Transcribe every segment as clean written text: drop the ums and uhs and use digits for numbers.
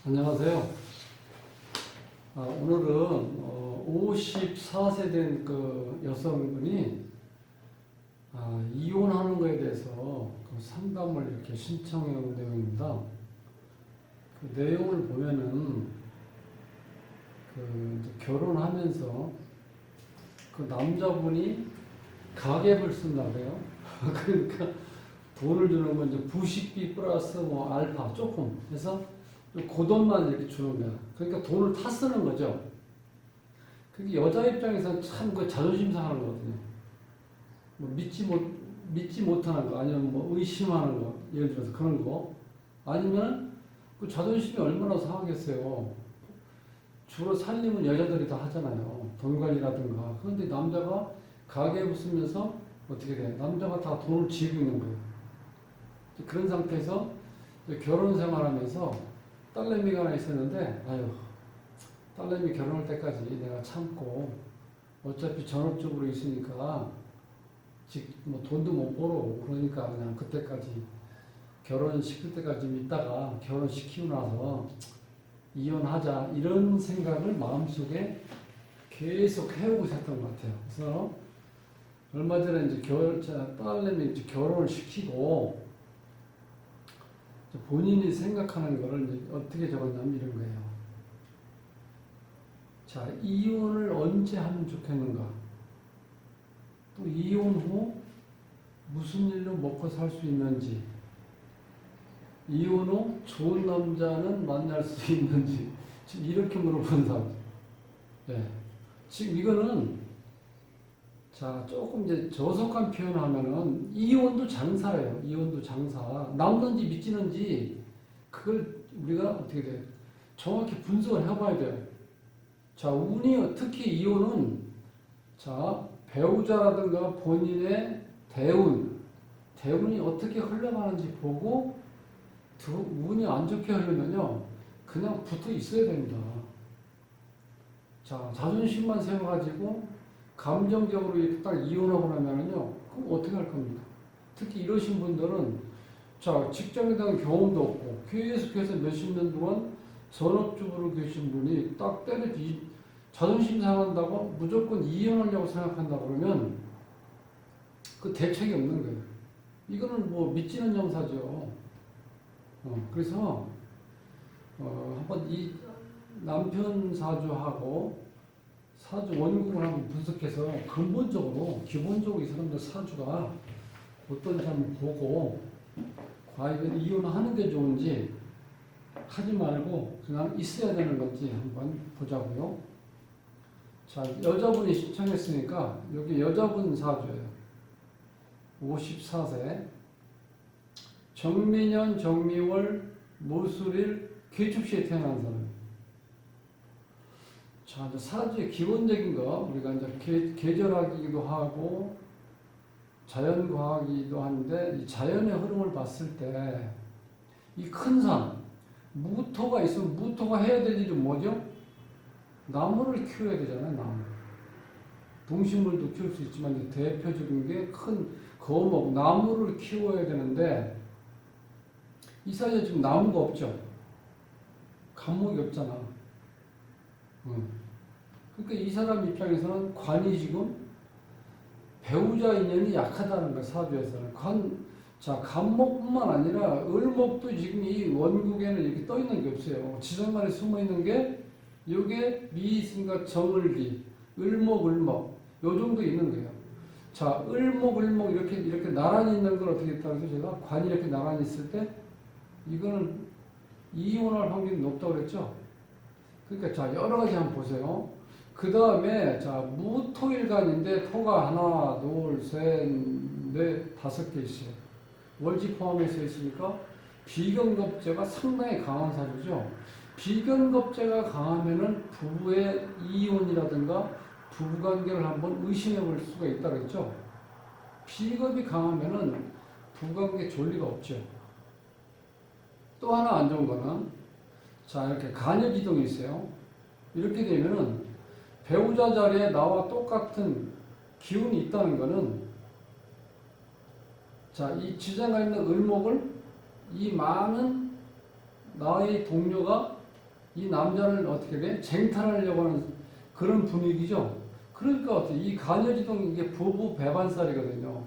안녕하세요. 오늘은 54세 된 그 여성분이 이혼하는 것에 대해서 그 상담을 이렇게 신청해 온 내용입니다. 그 내용을 보면은 그 이제 결혼하면서 그 남자분이 가계부를 쓴다 그래요. 그러니까 돈을 주는 건 이제 부식비 플러스 뭐 알파 조금 해서 그 돈만 이렇게 주는 거야. 그러니까 돈을 타 쓰는 거죠. 그게 여자 입장에서는 참 그 자존심 상하는 거거든요. 뭐 믿지 못하는 거, 아니면 뭐 의심하는 거, 예를 들어서 그런 거. 아니면 그 자존심이 얼마나 상하겠어요. 주로 살림은 여자들이 다 하잖아요. 돈 관리라든가. 그런데 남자가 가게에 쓰면서 어떻게 돼? 남자가 다 돈을 쥐고 있는 거예요. 그런 상태에서 결혼 생활하면서 딸내미가 하나 있었는데, 아유, 딸내미 결혼할 때까지 내가 참고, 어차피 전업주부로 있으니까, 뭐 돈도 못 벌어. 그러니까 그냥 그때까지, 결혼시킬 때까지 좀 있다가, 결혼시키고 나서 이혼하자. 이런 생각을 마음속에 계속 해오고 있었던 것 같아요. 그래서, 얼마 전에 이제 딸내미 이제 결혼을 시키고, 본인이 생각하는 거를 이제 어떻게 적었냐면 이런 거예요. 자, 이혼을 언제 하면 좋겠는가? 또 이혼 후 무슨 일로 먹고 살 수 있는지, 이혼 후 좋은 남자는 만날 수 있는지, 지금 이렇게 물어본 사람. 네. 지금 이거는, 자, 조금 이제 저속한 표현하면은, 이혼도 장사예요. 이혼도 장사. 남는지 믿지는지, 그걸 우리가 어떻게 돼요? 정확히 분석을 해봐야 돼요. 자, 특히 이혼은, 자, 배우자라든가 본인의 대운이 어떻게 흘러가는지 보고, 운이 안 좋게 흐르면요, 그냥 붙어 있어야 됩니다. 자, 자존심만 세워가지고, 감정적으로 이렇게 딱 이혼하고 나면은요, 그럼 어떻게 할 겁니까? 특히 이러신 분들은, 자, 직장에 대한 경험도 없고, 계속해서 몇십 년 동안 전업주부로 계신 분이 딱 자존심 상한다고 무조건 이혼하려고 생각한다 그러면 그 대책이 없는 거예요. 이거는 뭐 믿지는 영사죠. 그래서, 한번 이 남편 사주하고 사주 원국을 한번 분석해서 근본적으로, 기본적으로 이 사람들 사주가 어떤지 한번 보고, 과연 이혼하는 게 좋은지, 하지 말고 그냥 있어야 되는 건지 한번 보자고요. 자, 여자분이 신청했으니까 여기 여자분 사주예요. 54세. 정민년, 정미월, 무술일, 개축시에 태어난 사람. 자, 이제 사주의 기본적인 거, 우리가 이제 계절학이기도 하고, 자연과학이기도 한데, 이 자연의 흐름을 봤을 때, 이 큰 산, 무토가 있으면 무토가 해야 될 일이 뭐죠? 나무를 키워야 되잖아요, 나무. 동식물도 키울 수 있지만, 이제 대표적인 게 큰 거목, 나무를 키워야 되는데, 이 사이에 지금 나무가 없죠? 감목이 없잖아. 그러니까 이 사람 입장에서는 관이 지금 배우자 인연이 약하다는 거야, 사주에서는. 자, 간목뿐만 아니라 을목도 지금 이 원국에는 이렇게 떠 있는 게 없어요. 지정간에 숨어 있는 게, 요게 미신과 정을기, 을목, 요 정도 있는 거예요. 자, 을목, 이렇게 나란히 있는 걸 어떻게 했다고 해서 제가 관이 이렇게 나란히 있을 때, 이거는 이혼할 확률이 높다고 그랬죠? 그러니까 자, 여러 가지 한번 보세요. 그 다음에 자, 무토일간인데 토가 하나, 둘, 셋, 넷, 5개 있어요. 월지 포함해서 있으니까 비견겁제가 상당히 강한 사주죠. 비견겁제가 강하면은 부부의 이혼이라든가 부부관계를 한번 의심해 볼 수가 있다 그랬죠. 비겁이 강하면은 부부관계 좋을 리가 없죠. 또 하나 안 좋은 거는, 자, 이렇게 간여지동이 있어요. 이렇게 되면은 배우자 자리에 나와 똑같은 기운이 있다는 거는, 자, 이 지장가 있는 을목을 이 많은 나의 동료가 이 남자를 어떻게 돼? 쟁탈하려고 하는 그런 분위기죠. 그러니까 어떻게 이 간여지동 이게 부부 배반살이거든요.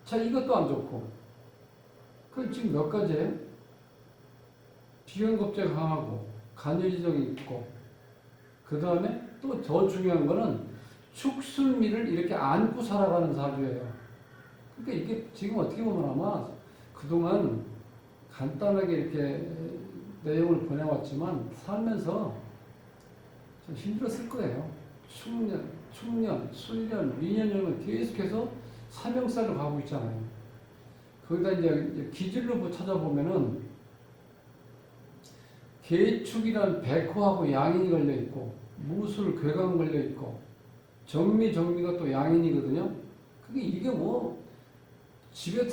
자, 이것도 안 좋고. 그럼 지금 몇 가지예요? 비견겁제 강하고 간여지동이 있고 그 다음에 또 더 중요한 거는 축술미를 이렇게 안고 살아가는 사주예요. 그러니까 이게 지금 어떻게 보면 아마 그동안 간단하게 이렇게 내용을 보내왔지만 살면서 좀 힘들었을 거예요. 충년, 술년, 미년을 계속해서 사명살을 가고 있잖아요. 거기다 이제 기질로 찾아보면은 계축이란 백호하고 양인이 걸려 있고 무술, 괴강 걸려 있고 정미가 또 양인이거든요. 그게 이게 뭐 집에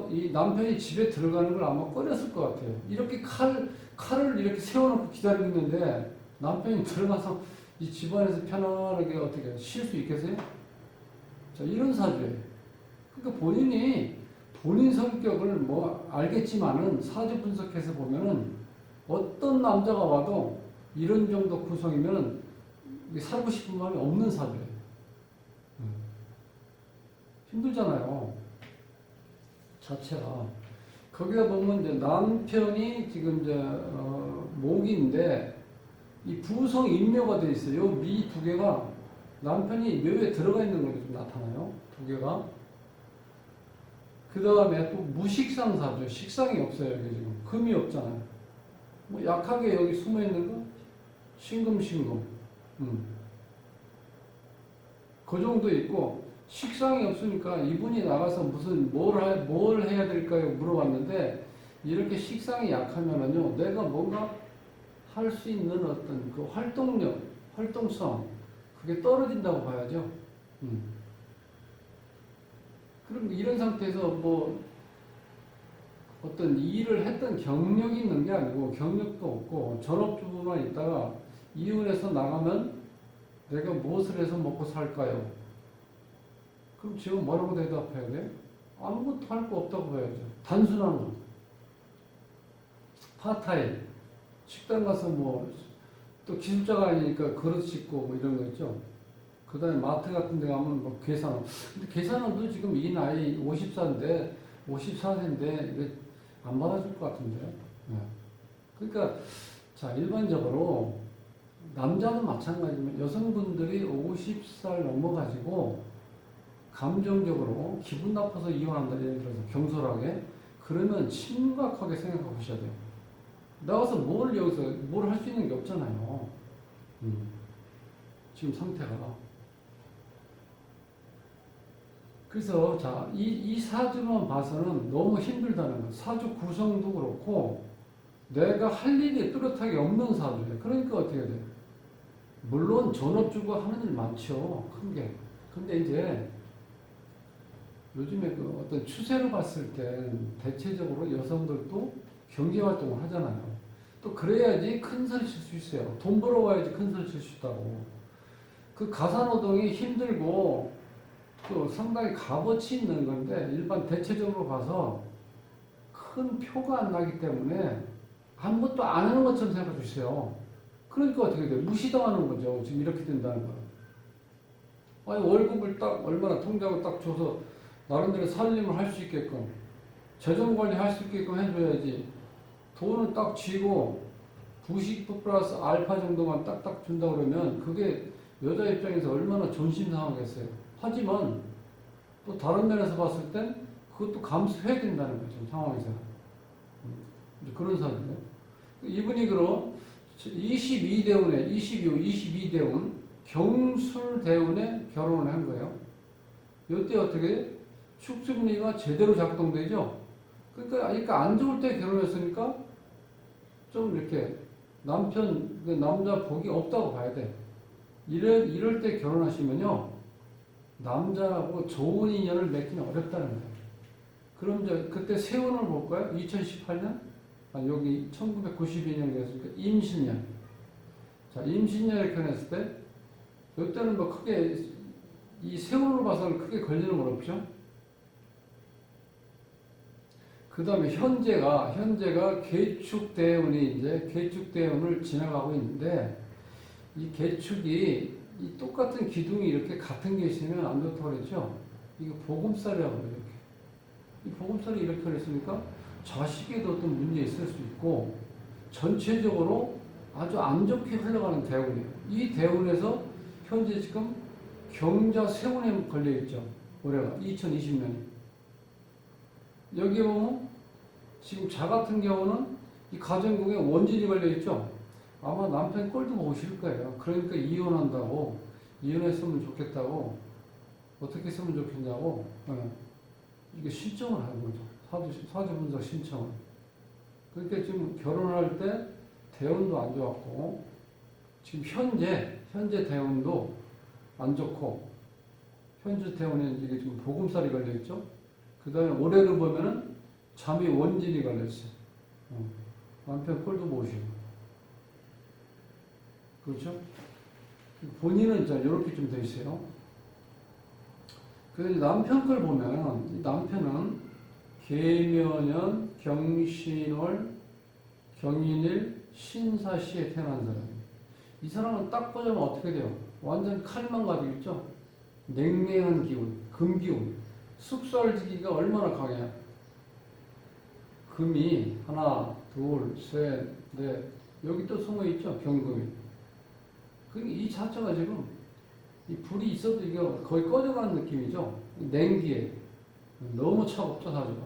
이 남편이 집에 들어가는 걸 아마 꺼렸을 것 같아요. 이렇게 칼을 이렇게 세워놓고 기다리고 있는데 남편이 들어가서 이 집안에서 편안하게 어떻게 쉴 수 있겠어요? 자, 이런 사주예요. 그러니까 본인 성격을 뭐 알겠지만은 사주 분석해서 보면은 어떤 남자가 와도 이런 정도 구성이면은 살고 싶은 마음이 없는 사주예요. 힘들잖아요. 자체가. 거기다 보면 이제 남편이 지금 이제 목인데 이 부성 인묘가 돼 있어요. 요 미 두 개가 남편이 묘에 들어가 있는 걸로 좀 나타나요. 두 개가. 그 다음에 또 무식상사죠. 식상이 없어요. 여기 지금 금이 없잖아요. 뭐 약하게 여기 숨어 있는 거 신금. 그 정도 있고 식상이 없으니까 이분이 나가서 무슨 뭘 해야 될까요? 물어봤는데 이렇게 식상이 약하면은요 내가 뭔가 할 수 있는 어떤 그 활동력, 활동성 그게 떨어진다고 봐야죠. 그럼 이런 상태에서 뭐 어떤 일을 했던 경력이 있는 게 아니고 경력도 없고 전업주부만 있다가 이혼해서 나가면 내가 무엇을 해서 먹고 살까요? 그럼 지금 뭐라고 대답해야 돼? 아무것도 할 거 없다고 봐야죠. 단순한 거. 파타임. 식당 가서 뭐, 또 기술자가 아니니까 그릇 씻고 뭐 이런 거 있죠. 그 다음에 마트 같은 데 가면 뭐 계산원. 근데 계산원도 지금 이 나이 54세인데, 이게 안 받아줄 것 같은데요. 네. 그러니까, 자, 일반적으로, 남자도 마찬가지지만 여성분들이 50살 넘어가지고, 감정적으로 기분 나빠서 이혼한다, 예를 들어서 경솔하게. 그러면 심각하게 생각해 보셔야 돼요. 나가서 뭘 할 수 있는 게 없잖아요. 지금 상태가. 그래서, 자, 이 사주만 봐서는 너무 힘들다는 거. 사주 구성도 그렇고, 내가 할 일이 뚜렷하게 없는 사주예요. 그러니까 어떻게 돼요? 물론 전업주가 하는 일 많죠. 큰 게. 근데 이제, 요즘에 그 어떤 추세로 봤을 때 대체적으로 여성들도 경제활동을 하잖아요. 또 그래야지 큰 소리 칠 수 있어요. 돈 벌어와야지 큰 소리 칠 수 있다고. 그 가사노동이 힘들고 또 상당히 값어치 있는 건데 일반 대체적으로 봐서 큰 표가 안 나기 때문에 아무것도 안 하는 것처럼 생각해 주세요. 그러니까 어떻게 돼요? 무시당하는 거죠. 지금 이렇게 된다는 거예요. 아니 월급을 딱 얼마나 통장을 딱 줘서 나름대로 살림을 할 수 있게끔 재정관리 할 수 있게끔 해줘야지. 돈을 딱 쥐고 부식 플러스 알파 정도만 딱딱 준다 그러면 그게 여자 입장에서 얼마나 존심 상하겠어요. 하지만 또 다른 면에서 봤을 땐 그것도 감수해야 된다는 거죠. 상황에서. 그런 사람이에요. 이분이 그럼 22대운에 22대운 경술대운에 결혼을 한 거예요. 이때 어떻게 축습리가 제대로 작동되죠. 그러니까 안 좋을 때 결혼했으니까 좀 이렇게 남자 복이 없다고 봐야 돼. 이럴 때 결혼하시면요 남자하고 좋은 인연을 맺기는 어렵다는 거예요. 그럼 이제 그때 세운을 볼까요? 2018년? 여기 1992년이었으니까 임신년. 자, 임신년에 결혼했을 때 이때는 뭐 크게 이 세운으로 봐서는 크게 걸리는 건 없죠. 그 다음에 현재가 개축대운이 이제 개축대운을 지나가고 있는데, 이 개축이 이 똑같은 기둥이 이렇게 같은 게 있으면 안 좋다고 그랬죠? 이게 보금살이라고 그래요, 이렇게. 이 보금살이 이렇게 그랬으니까 자식에도 어떤 문제 있을 수 있고, 전체적으로 아주 안 좋게 흘러가는 대운이에요. 이 대운에서 현재 지금 경자 세운에 걸려있죠. 올해가 2020년. 여기 보면 지금 자 같은 경우는 이 가정궁에 원진이 걸려있죠. 아마 남편 꼴도 보실 거예요. 그러니까 이혼한다고, 이혼했으면 좋겠다고, 어떻게 했으면 좋겠냐고, 이게 신청을 하는 거죠. 사주분석 신청을. 그러니까 지금 결혼할 때 대운도 안 좋았고, 지금 현재 대운도 안 좋고, 현재 대운에 이게 지금 보금살이 걸려있죠. 그 다음에 올해를 보면은 잠이 원진이 걸려있어요. 남편 꼴도 보시고. 그렇죠? 본인은 이제 이렇게 좀 돼 있어요. 그래서 남편 걸 보면, 남편은 계묘년, 경신월, 경인일, 신사시에 태어난 사람이에요. 이 사람은 딱 보자면 어떻게 돼요? 완전 칼만 가지고 있죠? 냉랭한 기운, 금기운. 숙살지기가 얼마나 강해요? 금이 하나, 둘, 셋, 넷. 여기 또 숨어 있죠? 경금이. 이 자체가 지금 이 불이 있어도 이게 거의 꺼져가는 느낌이죠. 냉기에 너무 차갑죠 사주가.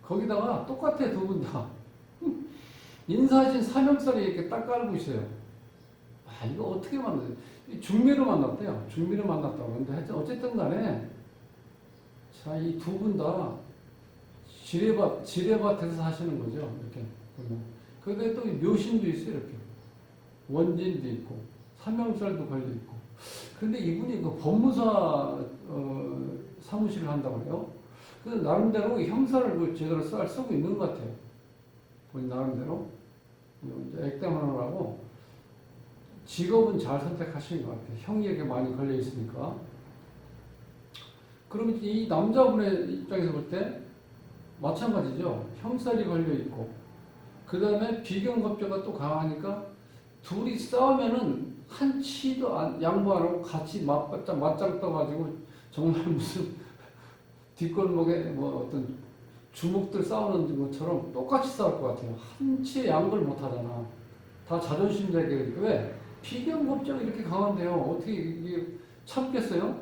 거기다가 똑같아 두 분 다. 인사신 삼형살이 이렇게 딱 깔고 있어요. 아 이거 어떻게 만났어요? 중매로 만났대요. 중매로 만났다고. 근데 어쨌든 간에 자 이 두 분 다 지뢰밭에서 사시는 거죠. 이렇게 보면. 근데 또 묘신도 있어요. 이렇게 원진도 있고. 삼형살도 걸려있고. 근데 이분이 그 법무사, 사무실을 한다고 해요. 그 나름대로 형사를 그 제대로 쓰고 있는 것 같아요. 본인 나름대로. 이제 액땜하느라고 직업은 잘 선택하신 것 같아요. 형에게 많이 걸려있으니까. 그러면 이 남자분의 입장에서 볼 때 마찬가지죠. 형살이 걸려있고. 그 다음에 비경겁자가 또 강하니까 둘이 싸우면은 한치도 양보 안 하고 같이 맞짱 떠가지고 정말 무슨 뒷골목에 뭐 어떤 주먹들 싸우는 것처럼 똑같이 싸울 것 같아요. 한치의 양보를 못 하잖아. 다 자존심 대결이니까. 왜? 비경겁자가 이렇게 강한데요. 어떻게 이게 참겠어요?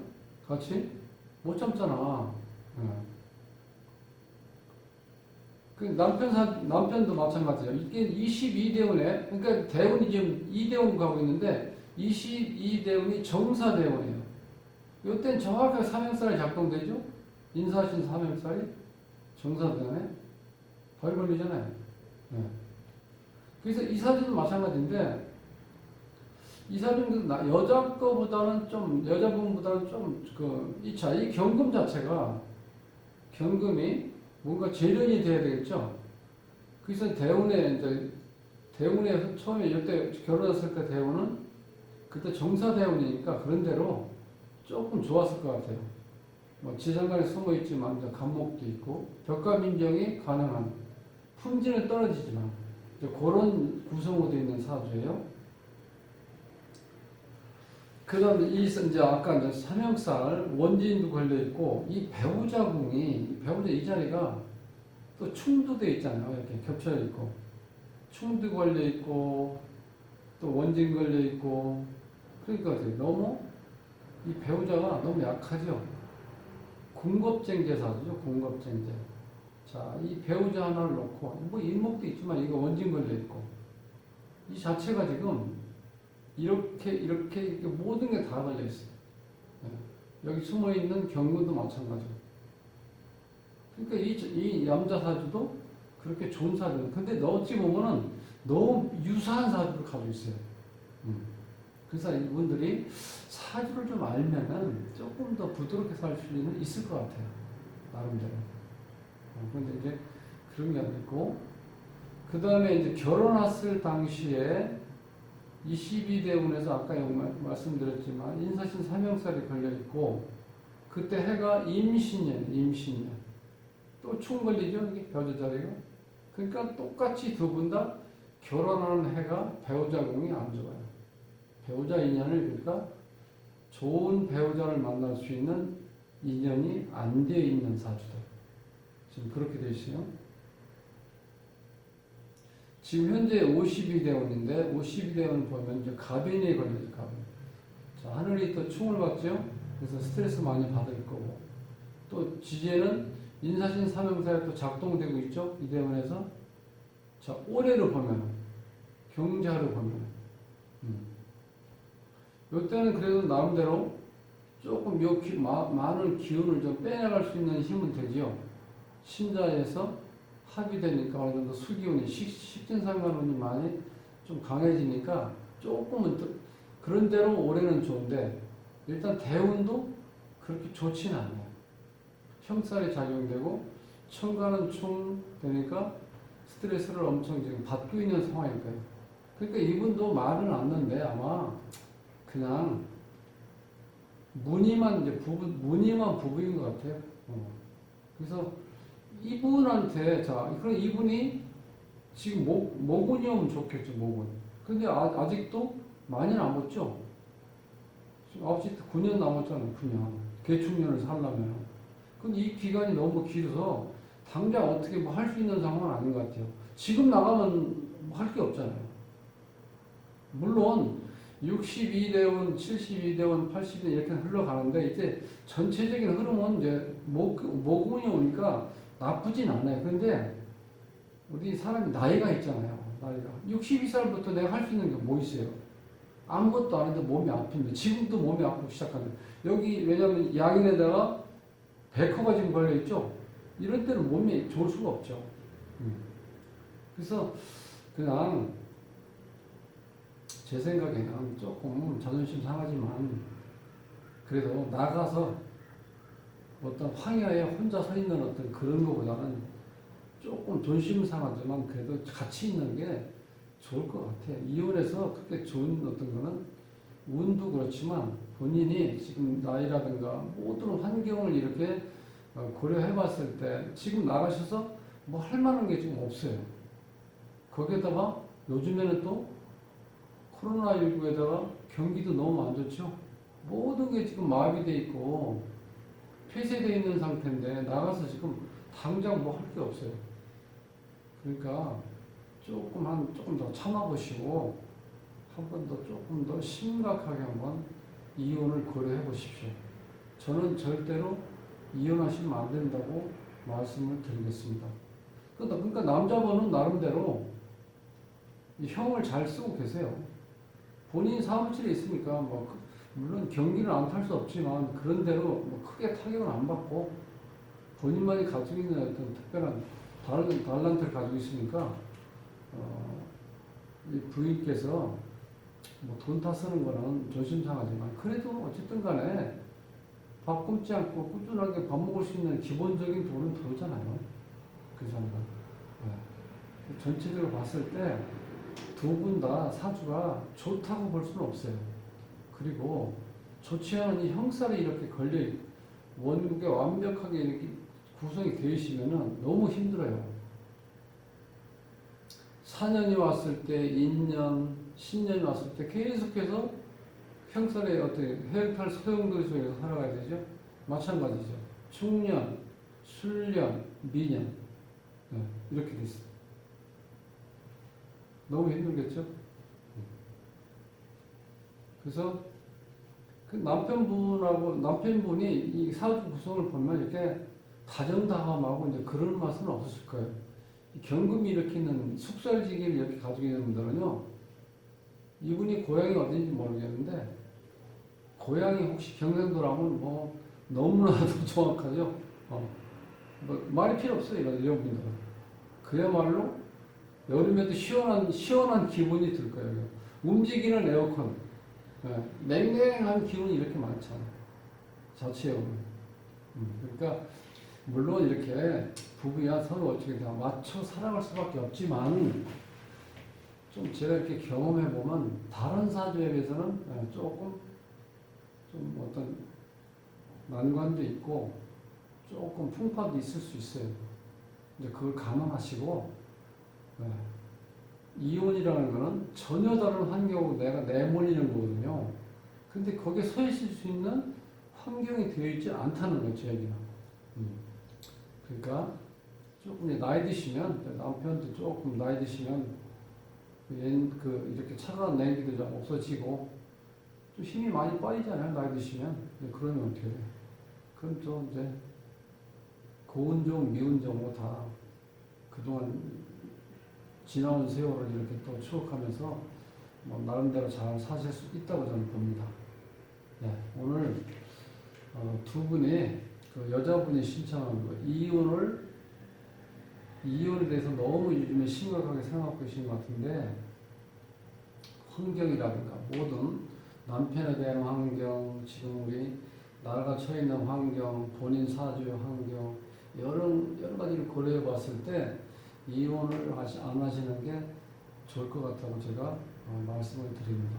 같이? 못 참잖아. 그 남편도 마찬가지예요. 이게 22대운에, 그러니까 대운이 지금 2대운 가고 있는데, 22대운이 정사대운이에요. 이때는 정확하게 삼형살이 작동되죠? 인사신 삼형살이 정사대운에 벌 걸리잖아요. 네. 그래서 이 사주도 마찬가지인데, 이 사주는 여자분보다는 좀, 이 경금 자체가, 경금이 뭔가 재련이 돼야 되겠죠? 그래서 대운에 처음에 이때 결혼했을 때 대운은 그때 정사대운이니까 그런대로 조금 좋았을 것 같아요. 뭐 지상간에 숨어 있지만 간목도 있고 벽가민정이 가능한 품질은 떨어지지만 그런 구성으로 되어 있는 사주예요. 그 다음에 이제 아까 이제 삼형살 원진도 걸려 있고 이 배우자 이 자리가 또 충도 되어 있잖아요. 이렇게 겹쳐 있고 충도 걸려 있고 또 원진 걸려 있고 그러니까 너무 이 배우자가 너무 약하죠. 공급쟁제 사주죠. 공급쟁제. 자, 이 배우자 하나를 놓고 뭐 인목도 있지만 이거 원진 걸려 있고 이 자체가 지금 이렇게 모든 게 다 걸려 있어요. 여기 숨어 있는 경문도 마찬가지고. 그러니까 이 남자 사주도 그렇게 좋은 사주. 근데 어찌 보면은 너무 유사한 사주를 가지고 있어요. 그래서 이분들이 사주를 좀 알면은 조금 더 부드럽게 살 수는 있을 것 같아요. 나름대로. 근데 이제 그런 게 안 있고. 그 다음에 이제 결혼했을 당시에 22대운에서 아까 말씀드렸지만 인사신 삼형살이 걸려있고 그때 해가 임신년. 또 충 걸리죠, 이게 배우자 자리가. 그러니까 똑같이 두 분 다 결혼하는 해가 배우자 공이 안 좋아요. 배우자 인연을 그러니까 좋은 배우자를 만날 수 있는 인연이 안 되어 있는 사주다. 지금 그렇게 되어 있어요. 지금 현재 52대운인데 52대운 보면 이제 가변이 걸려요. 가변. 자, 하늘이 또 충을 받죠. 그래서 스트레스 많이 받을 거고 또 지지에는 인사신 삼형사에 또 작동되고 있죠. 이 대운에서 자 올해를 보면 경자를 보면 이때는 그래도 나름대로 조금 많은 기운을 좀 빼나갈 수 있는 힘은 되지요. 신자에서 합의되니까 어느 정도 수기운이 식진상관운이 많이 좀 강해지니까 조금은 그런 대로 올해는 좋은데 일단 대운도 그렇게 좋지는 않아요. 형살이 작용되고 천간은 충 되니까 스트레스를 엄청 지금 받고 있는 상황일까요? 그러니까 이분도 말은 않는데 아마 그냥 무늬만 부부인 것 같아요. 그래서 이분한테 그럼 이분이 지금 모군이 오면 좋겠죠, 모군. 근데 아직도 많이는 안 먹죠. 지금 9시 9년 남았잖아요, 9년. 개축년을 살려면. 근데 이 기간이 너무 길어서 당장 어떻게 뭐 할 수 있는 상황은 아닌 것 같아요. 지금 나가면 뭐 할 게 없잖아요. 물론 62대원, 72대원, 80대 이렇게 흘러가는데 이제 전체적인 흐름은 이제 모군이 오니까 나쁘진 않아요. 그런데 우리 사람이 나이가 있잖아요. 나이가 62살부터 내가 할 수 있는 게 뭐 있어요? 아무것도 안 했는데 몸이 아픈데 지금도 몸이 아프고 시작하는데 여기 왜냐면 양인에다가 백허가 지금 걸려있죠? 이런 때는 몸이 좋을 수가 없죠. 그래서 그냥 제 생각에는 조금 자존심 상하지만 그래도 나가서 어떤 황야에 혼자 서 있는 어떤 그런 것보다는 조금 존심 상하지만 그래도 같이 있는 게 좋을 것 같아요. 이혼해서 그렇게 좋은 어떤 거는 운도 그렇지만 본인이 지금 나이라든가 모든 환경을 이렇게 고려해 봤을 때 지금 나가셔서 뭐 할 만한 게 지금 없어요. 거기에다가 요즘에는 또 코로나19에다가 경기도 너무 안 좋죠. 모든 게 지금 마비돼 있고 폐쇄되어 있는 상태인데 나가서 지금 당장 뭐 할 게 없어요. 그러니까 조금 더 참아보시고 한 번 더 조금 더 심각하게 한번 이혼을 고려해 보십시오. 저는 절대로 이혼하시면 안 된다고 말씀을 드리겠습니다. 그러니까 남자분은 나름대로 형을 잘 쓰고 계세요. 본인 사무실에 있으니까 뭐 물론 경기는 안 탈 수 없지만 그런 대로 뭐 크게 타격은 안 받고 본인만이 가지고 있는 어떤 특별한 다른 달란트를 가지고 있으니까 이 부인께서 뭐 돈 다 쓰는 거는 조심상하지만 그래도 어쨌든 간에 밥 굶지 않고 꾸준하게 밥 먹을 수 있는 기본적인 돈은 들어오잖아요. 그 사람은. 네. 전체적으로 봤을 때 두 분 다 사주가 좋다고 볼 수는 없어요. 그리고 좋지 않은 이 형살이 이렇게 걸려 원국에 완벽하게 이렇게 구성이 되어 있으면은 너무 힘들어요. 사년이 왔을 때, 인년, 신년이 왔을 때 계속해서 형살의 어떤 해탈 소용돌이 속에서 살아가야 되죠. 마찬가지죠. 충년, 술년, 미년 네, 이렇게 돼 있어요. 너무 힘들겠죠? 그래서 그 남편분이 이 사주 구성을 보면 이렇게 다정다감하고 이제 그런 맛은 없으실 거예요. 경금이 일으키는 숙살지기를 이렇게 가지고 있는 분들은요, 이분이 고향이 어딘지 모르겠는데, 고향이 혹시 경상도라면 뭐 너무나도 정확하죠? 뭐 말이 필요 없어요, 이런 분들은. 그야말로 여름에도 시원한 기분이 들 거예요. 움직이는 에어컨. 네, 냉랭한 기운이 이렇게 많잖아요. 자체적으로. 그러니까, 물론 이렇게 부부야 서로 어떻게 다 맞춰 살아갈 수밖에 없지만, 좀 제가 이렇게 경험해보면, 다른 사주에 비해서는 조금, 좀 어떤 난관도 있고, 조금 풍파도 있을 수 있어요. 근데 그걸 감안하시고, 네. 이혼이라는 거는 전혀 다른 환경으로 내가 내몰리는 거거든요. 근데 거기에 서 있을 수 있는 환경이 되어 있지 않다는 거죠, 여기는. 그러니까 조금 이제 나이 드시면, 남편도 조금 나이 드시면, 이렇게 차가운 냉기도 좀 없어지고, 좀 힘이 많이 빠지잖아요, 나이 드시면. 그러면 어떻게 돼요? 그럼 또 이제, 고운 종, 미운 종으로 다 그동안 지나온 세월을 이렇게 또 추억하면서 뭐 나름대로 잘 사실 수 있다고 저는 봅니다. 네, 오늘 두 분이 그 여자분이 신청한 거 이혼에 대해서 너무 요즘에 심각하게 생각하고 계신 것 같은데 환경이라든가 모든 남편에 대한 환경, 지금 우리 나라가 처해 있는 환경, 본인 사주의 환경 여러 가지를 고려해 봤을 때 이혼을 안 하시는 게 좋을 것 같다고 제가 말씀을 드립니다.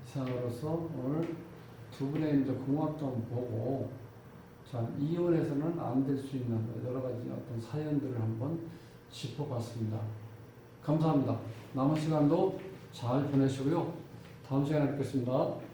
이상으로서 오늘 두 분의 이제 궁합도 보고 자, 이혼해서는 안 될 수 있는 여러 가지 어떤 사연들을 한번 짚어봤습니다. 감사합니다. 남은 시간도 잘 보내시고요. 다음 시간에 뵙겠습니다.